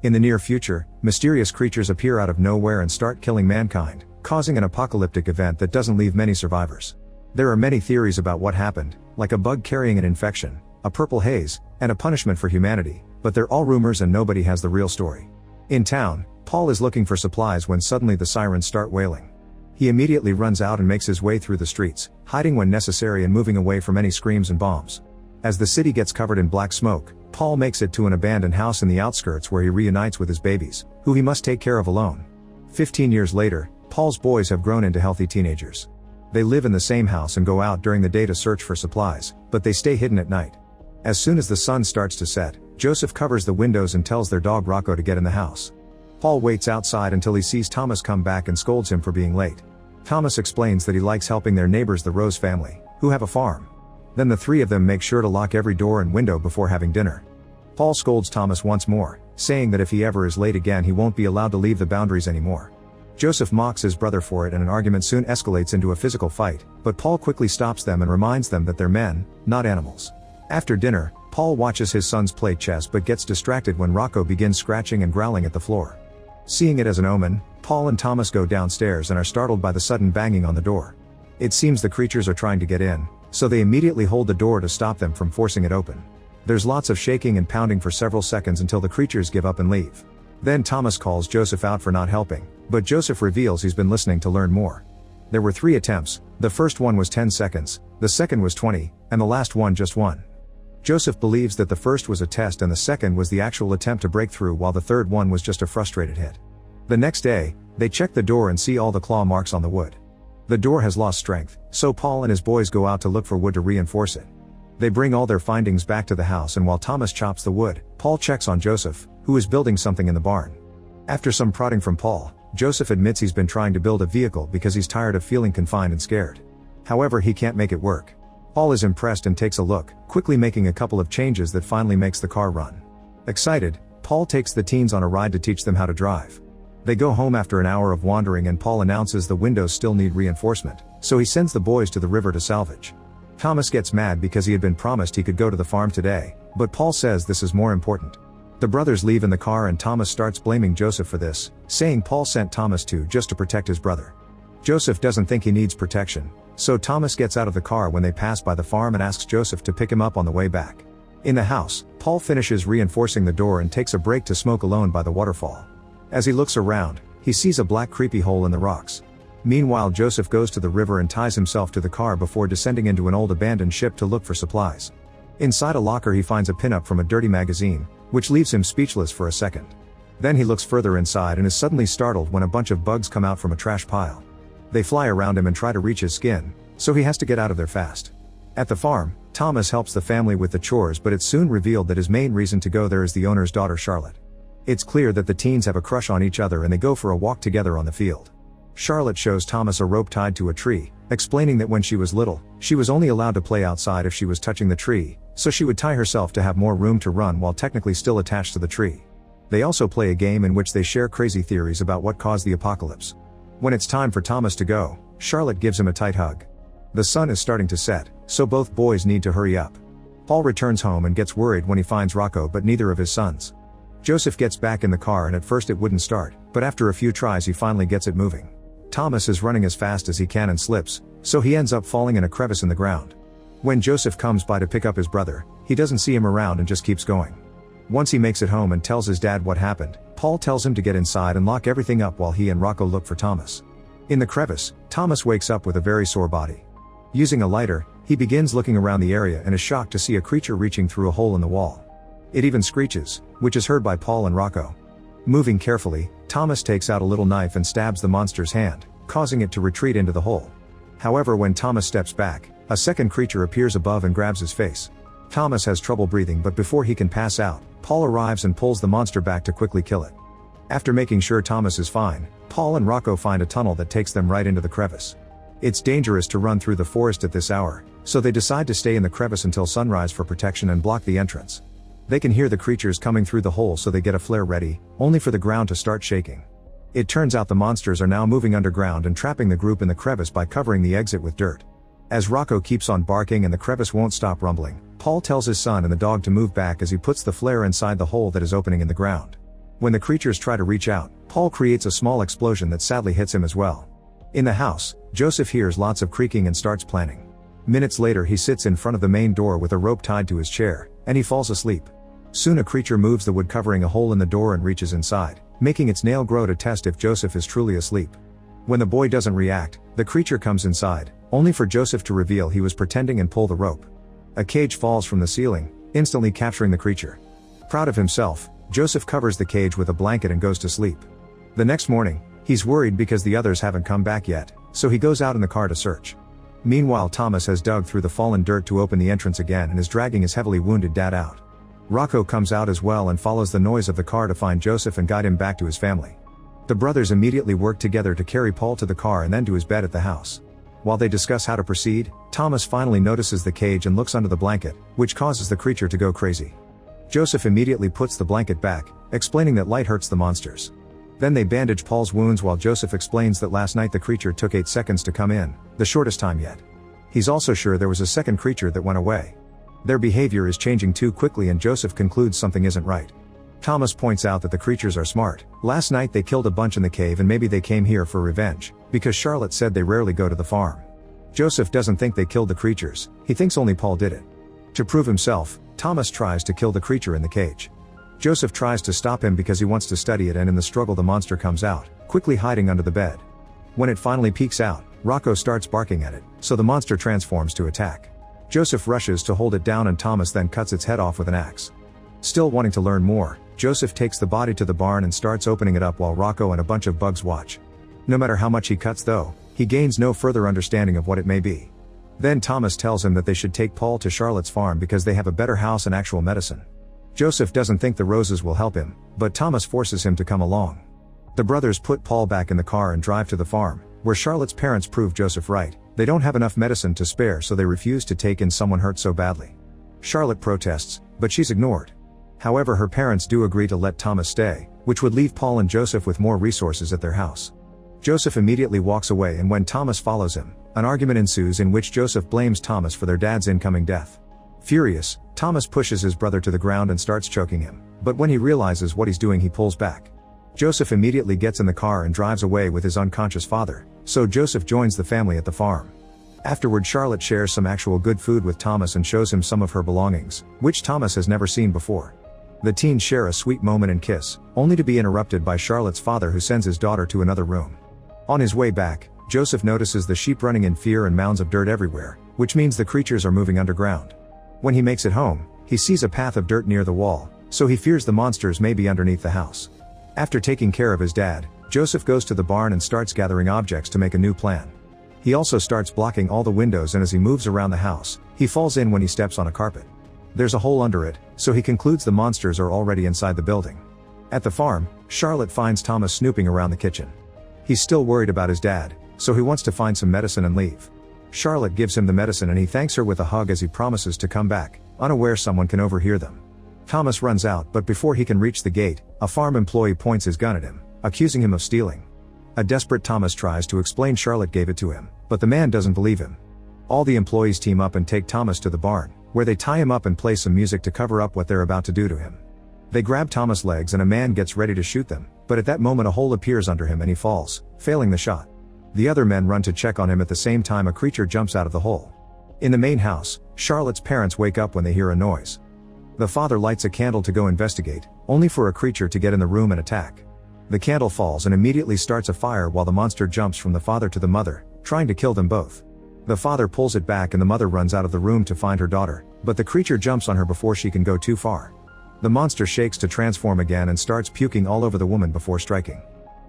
In the near future, mysterious creatures appear out of nowhere and start killing mankind, causing an apocalyptic event that doesn't leave many survivors. There are many theories about what happened, like a bug carrying an infection, a purple haze, and a punishment for humanity, but they're all rumors and nobody has the real story. In town, Paul is looking for supplies when suddenly the sirens start wailing. He immediately runs out and makes his way through the streets, hiding when necessary and moving away from any screams and bombs. As the city gets covered in black smoke, Paul makes it to an abandoned house in the outskirts where he reunites with his babies, who he must take care of alone. 15 years later, Paul's boys have grown into healthy teenagers. They live in the same house and go out during the day to search for supplies, but they stay hidden at night. As soon as the sun starts to set, Joseph covers the windows and tells their dog Rocco to get in the house. Paul waits outside until he sees Thomas come back and scolds him for being late. Thomas explains that he likes helping their neighbors, the Rose family, who have a farm. Then the three of them make sure to lock every door and window before having dinner. Paul scolds Thomas once more, saying that if he ever is late again he won't be allowed to leave the boundaries anymore. Joseph mocks his brother for it and an argument soon escalates into a physical fight, but Paul quickly stops them and reminds them that they're men, not animals. After dinner, Paul watches his sons play chess but gets distracted when Rocco begins scratching and growling at the floor. Seeing it as an omen, Paul and Thomas go downstairs and are startled by the sudden banging on the door. It seems the creatures are trying to get in, so they immediately hold the door to stop them from forcing it open. There's lots of shaking and pounding for several seconds until the creatures give up and leave. Then Thomas calls Joseph out for not helping, but Joseph reveals he's been listening to learn more. There were 3 attempts, the first one was 10 seconds, the second was 20, and the last one just 1. Joseph believes that the first was a test and the second was the actual attempt to break through, while the third one was just a frustrated hit. The next day, they check the door and see all the claw marks on the wood. The door has lost strength, so Paul and his boys go out to look for wood to reinforce it. They bring all their findings back to the house, and while Thomas chops the wood, Paul checks on Joseph, who is building something in the barn. After some prodding from Paul, Joseph admits he's been trying to build a vehicle because he's tired of feeling confined and scared. However, he can't make it work. Paul is impressed and takes a look, quickly making a couple of changes that finally makes the car run. Excited, Paul takes the teens on a ride to teach them how to drive. They go home after an hour of wandering and Paul announces the windows still need reinforcement, so he sends the boys to the river to salvage. Thomas gets mad because he had been promised he could go to the farm today, but Paul says this is more important. The brothers leave in the car and Thomas starts blaming Joseph for this, saying Paul sent Thomas just to protect his brother. Joseph doesn't think he needs protection, so Thomas gets out of the car when they pass by the farm and asks Joseph to pick him up on the way back. In the house, Paul finishes reinforcing the door and takes a break to smoke alone by the waterfall. As he looks around, he sees a black creepy hole in the rocks. Meanwhile, Joseph goes to the river and ties himself to the car before descending into an old abandoned ship to look for supplies. Inside a locker he finds a pinup from a dirty magazine, which leaves him speechless for a second. Then he looks further inside and is suddenly startled when a bunch of bugs come out from a trash pile. They fly around him and try to reach his skin, so he has to get out of there fast. At the farm, Thomas helps the family with the chores, but it's soon revealed that his main reason to go there is the owner's daughter Charlotte. It's clear that the teens have a crush on each other and they go for a walk together on the field. Charlotte shows Thomas a rope tied to a tree, explaining that when she was little, she was only allowed to play outside if she was touching the tree, so she would tie herself to have more room to run while technically still attached to the tree. They also play a game in which they share crazy theories about what caused the apocalypse. When it's time for Thomas to go, Charlotte gives him a tight hug. The sun is starting to set, so both boys need to hurry up. Paul returns home and gets worried when he finds Rocco but neither of his sons. Joseph gets back in the car and at first it wouldn't start, but after a few tries he finally gets it moving. Thomas is running as fast as he can and slips, so he ends up falling in a crevice in the ground. When Joseph comes by to pick up his brother, he doesn't see him around and just keeps going. Once he makes it home and tells his dad what happened, Paul tells him to get inside and lock everything up while he and Rocco look for Thomas. In the crevice, Thomas wakes up with a very sore body. Using a lighter, he begins looking around the area and is shocked to see a creature reaching through a hole in the wall. It even screeches, which is heard by Paul and Rocco. Moving carefully, Thomas takes out a little knife and stabs the monster's hand, causing it to retreat into the hole. However, when Thomas steps back, a second creature appears above and grabs his face. Thomas has trouble breathing, but before he can pass out, Paul arrives and pulls the monster back to quickly kill it. After making sure Thomas is fine, Paul and Rocco find a tunnel that takes them right into the crevice. It's dangerous to run through the forest at this hour, so they decide to stay in the crevice until sunrise for protection and block the entrance. They can hear the creatures coming through the hole, so they get a flare ready, only for the ground to start shaking. It turns out the monsters are now moving underground and trapping the group in the crevice by covering the exit with dirt. As Rocco keeps on barking and the crevice won't stop rumbling, Paul tells his son and the dog to move back as he puts the flare inside the hole that is opening in the ground. When the creatures try to reach out, Paul creates a small explosion that sadly hits him as well. In the house, Joseph hears lots of creaking and starts planning. Minutes later he sits in front of the main door with a rope tied to his chair, and he falls asleep. Soon a creature moves the wood covering a hole in the door and reaches inside, making its nail grow to test if Joseph is truly asleep. When the boy doesn't react, the creature comes inside, only for Joseph to reveal he was pretending and pull the rope. A cage falls from the ceiling, instantly capturing the creature. Proud of himself, Joseph covers the cage with a blanket and goes to sleep. The next morning, he's worried because the others haven't come back yet, so he goes out in the car to search. Meanwhile, Thomas has dug through the fallen dirt to open the entrance again and is dragging his heavily wounded dad out. Rocco comes out as well and follows the noise of the car to find Joseph and guide him back to his family. The brothers immediately work together to carry Paul to the car and then to his bed at the house. While they discuss how to proceed, Thomas finally notices the cage and looks under the blanket, which causes the creature to go crazy. Joseph immediately puts the blanket back, explaining that light hurts the monsters. Then they bandage Paul's wounds while Joseph explains that last night the creature took 8 seconds to come in, the shortest time yet. He's also sure there was a second creature that went away. Their behavior is changing too quickly and Joseph concludes something isn't right. Thomas points out that the creatures are smart. Last night they killed a bunch in the cave and maybe they came here for revenge, because Charlotte said they rarely go to the farm. Joseph doesn't think they killed the creatures, he thinks only Paul did it. To prove himself, Thomas tries to kill the creature in the cage. Joseph tries to stop him because he wants to study it, and in the struggle the monster comes out, quickly hiding under the bed. When it finally peeks out, Rocco starts barking at it, so the monster transforms to attack. Joseph rushes to hold it down and Thomas then cuts its head off with an axe. Still wanting to learn more, Joseph takes the body to the barn and starts opening it up while Rocco and a bunch of bugs watch. No matter how much he cuts though, he gains no further understanding of what it may be. Then Thomas tells him that they should take Paul to Charlotte's farm because they have a better house and actual medicine. Joseph doesn't think the roses will help him, but Thomas forces him to come along. The brothers put Paul back in the car and drive to the farm, where Charlotte's parents prove Joseph right. They don't have enough medicine to spare, so they refuse to take in someone hurt so badly. Charlotte protests, but she's ignored. However, her parents do agree to let Thomas stay, which would leave Paul and Joseph with more resources at their house. Joseph immediately walks away, and when Thomas follows him, an argument ensues in which Joseph blames Thomas for their dad's incoming death. Furious, Thomas pushes his brother to the ground and starts choking him, but when he realizes what he's doing he pulls back. Joseph immediately gets in the car and drives away with his unconscious father, so Joseph joins the family at the farm. Afterward, Charlotte shares some actual good food with Thomas and shows him some of her belongings, which Thomas has never seen before. The teens share a sweet moment and kiss, only to be interrupted by Charlotte's father, who sends his daughter to another room. On his way back, Joseph notices the sheep running in fear and mounds of dirt everywhere, which means the creatures are moving underground. When he makes it home, he sees a path of dirt near the wall, so he fears the monsters may be underneath the house. After taking care of his dad, Joseph goes to the barn and starts gathering objects to make a new plan. He also starts blocking all the windows, and as he moves around the house, he falls in when he steps on a carpet. There's a hole under it, so he concludes the monsters are already inside the building. At the farm, Charlotte finds Thomas snooping around the kitchen. He's still worried about his dad, so he wants to find some medicine and leave. Charlotte gives him the medicine and he thanks her with a hug as he promises to come back, unaware someone can overhear them. Thomas runs out, but before he can reach the gate, a farm employee points his gun at him, accusing him of stealing. A desperate Thomas tries to explain Charlotte gave it to him, but the man doesn't believe him. All the employees team up and take Thomas to the barn, where they tie him up and play some music to cover up what they're about to do to him. They grab Thomas' legs and a man gets ready to shoot them, but at that moment a hole appears under him and he falls, failing the shot. The other men run to check on him. At the same time, a creature jumps out of the hole. In the main house, Charlotte's parents wake up when they hear a noise. The father lights a candle to go investigate, only for a creature to get in the room and attack. The candle falls and immediately starts a fire while the monster jumps from the father to the mother, trying to kill them both. The father pulls it back and the mother runs out of the room to find her daughter, but the creature jumps on her before she can go too far. The monster shakes to transform again and starts puking all over the woman before striking.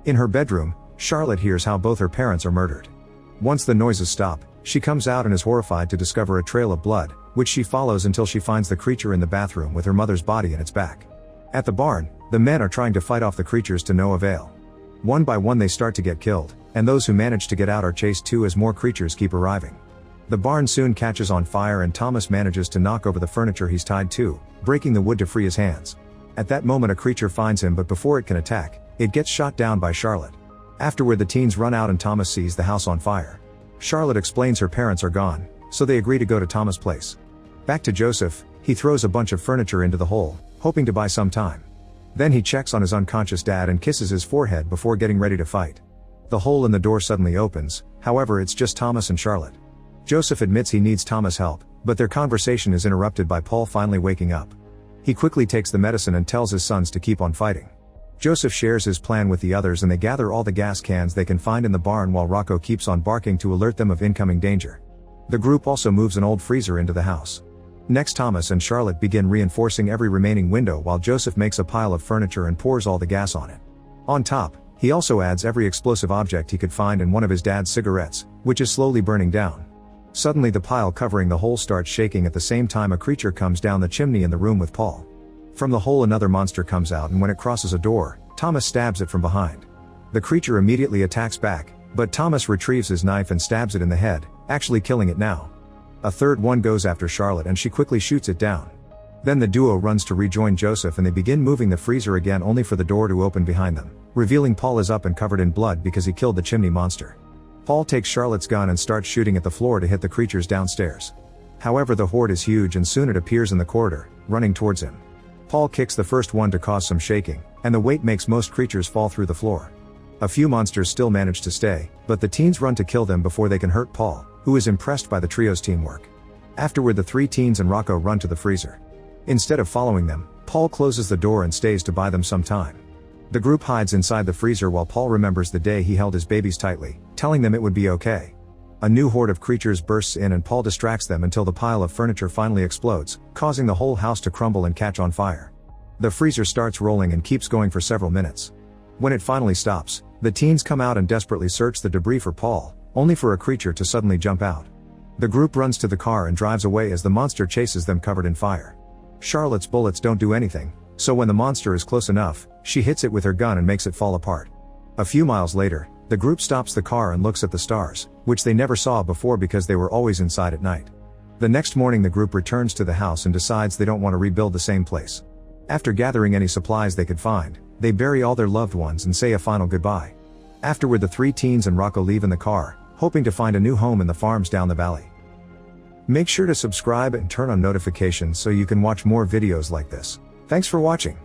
In her bedroom, Charlotte hears how both her parents are murdered. Once the noises stop, she comes out and is horrified to discover a trail of blood, which she follows until she finds the creature in the bathroom with her mother's body in its back. At the barn, the men are trying to fight off the creatures to no avail. One by one they start to get killed, and those who manage to get out are chased too as more creatures keep arriving. The barn soon catches on fire and Thomas manages to knock over the furniture he's tied to, breaking the wood to free his hands. At that moment a creature finds him, but before it can attack, it gets shot down by Charlotte. Afterward the teens run out and Thomas sees the house on fire. Charlotte explains her parents are gone, so they agree to go to Thomas' place. Back to Joseph, he throws a bunch of furniture into the hole, hoping to buy some time. Then he checks on his unconscious dad and kisses his forehead before getting ready to fight. The hole in the door suddenly opens, however it's just Thomas and Charlotte. Joseph admits he needs Thomas' help, but their conversation is interrupted by Paul finally waking up. He quickly takes the medicine and tells his sons to keep on fighting. Joseph shares his plan with the others and they gather all the gas cans they can find in the barn while Rocco keeps on barking to alert them of incoming danger. The group also moves an old freezer into the house. Next, Thomas and Charlotte begin reinforcing every remaining window while Joseph makes a pile of furniture and pours all the gas on it. On top, he also adds every explosive object he could find in one of his dad's cigarettes, which is slowly burning down. Suddenly the pile covering the hole starts shaking. At the same time a creature comes down the chimney in the room with Paul. From the hole another monster comes out and when it crosses a door, Thomas stabs it from behind. The creature immediately attacks back, but Thomas retrieves his knife and stabs it in the head, actually killing it now. A third one goes after Charlotte and she quickly shoots it down. Then the duo runs to rejoin Joseph and they begin moving the freezer again only for the door to open behind them, revealing Paul is up and covered in blood because he killed the chimney monster. Paul takes Charlotte's gun and starts shooting at the floor to hit the creatures downstairs. However, the horde is huge and soon it appears in the corridor, running towards him. Paul kicks the first one to cause some shaking, and the weight makes most creatures fall through the floor. A few monsters still manage to stay, but the teens run to kill them before they can hurt Paul, who is impressed by the trio's teamwork. Afterward the three teens and Rocco run to the freezer. Instead of following them, Paul closes the door and stays to buy them some time. The group hides inside the freezer while Paul remembers the day he held his babies tightly, telling them it would be okay. A new horde of creatures bursts in and Paul distracts them until the pile of furniture finally explodes, causing the whole house to crumble and catch on fire. The freezer starts rolling and keeps going for several minutes. When it finally stops, the teens come out and desperately search the debris for Paul, only for a creature to suddenly jump out. The group runs to the car and drives away as the monster chases them covered in fire. Charlotte's bullets don't do anything, so when the monster is close enough, she hits it with her gun and makes it fall apart. A few miles later, the group stops the car and looks at the stars, which they never saw before because they were always inside at night. The next morning the group returns to the house and decides they don't want to rebuild the same place. After gathering any supplies they could find, they bury all their loved ones and say a final goodbye. Afterward the three teens and Rocco leave in the car, hoping to find a new home in the farms down the valley. Make sure to subscribe and turn on notifications so you can watch more videos like this. Thanks for watching.